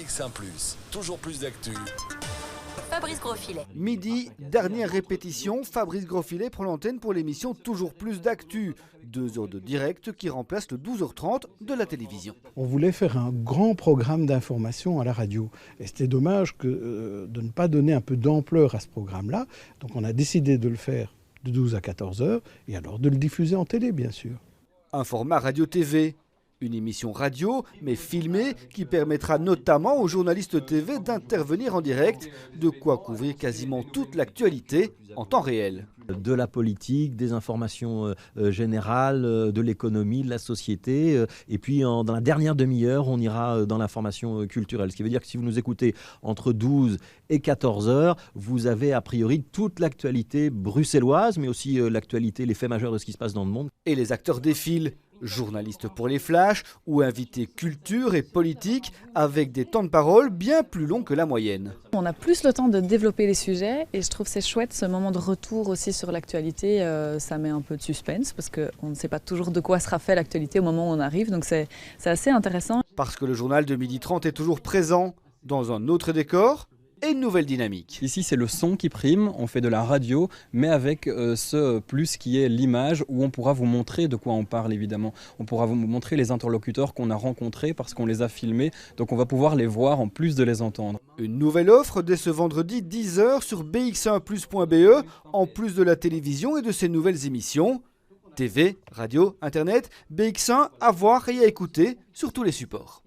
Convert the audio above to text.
BX1 +, toujours plus d'actu. Fabrice Grosfilet. Midi, dernière répétition, Fabrice Grosfilet prend l'antenne pour l'émission Toujours plus d'actu. 2 heures de direct qui remplacent le 12h30 de la télévision. On voulait faire un grand programme d'information à la radio. Et c'était dommage de ne pas donner un peu d'ampleur à ce programme-là. Donc on a décidé de le faire de 12 à 14 heures et alors de le diffuser en télé, bien sûr. Un format radio-TV. Une émission radio, mais filmée, qui permettra notamment aux journalistes TV d'intervenir en direct, de quoi couvrir quasiment toute l'actualité en temps réel. De la politique, des informations générales, de l'économie, de la société. Et puis dans la dernière demi-heure, on ira dans l'information culturelle. Ce qui veut dire que si vous nous écoutez entre 12 et 14 heures, vous avez a priori toute l'actualité bruxelloise, mais aussi l'actualité, les faits majeurs de ce qui se passe dans le monde. Et les acteurs défilent. Journalistes pour les flashs ou invités culture et politique avec des temps de parole bien plus longs que la moyenne. On a plus le temps de développer les sujets et je trouve c'est chouette ce moment de retour aussi sur l'actualité. Ça met un peu de suspense parce qu'on ne sait pas toujours de quoi sera fait l'actualité au moment où on arrive, donc c'est assez intéressant. Parce que le journal de 12h30 est toujours présent dans un autre décor et une nouvelle dynamique. Ici, c'est le son qui prime, on fait de la radio, mais avec ce plus qui est l'image, où on pourra vous montrer de quoi on parle, évidemment. On pourra vous montrer les interlocuteurs qu'on a rencontrés parce qu'on les a filmés, donc on va pouvoir les voir en plus de les entendre. Une nouvelle offre dès ce vendredi 10h sur bx1plus.be, en plus de la télévision et de ses nouvelles émissions. TV, radio, internet, BX1 à voir et à écouter sur tous les supports.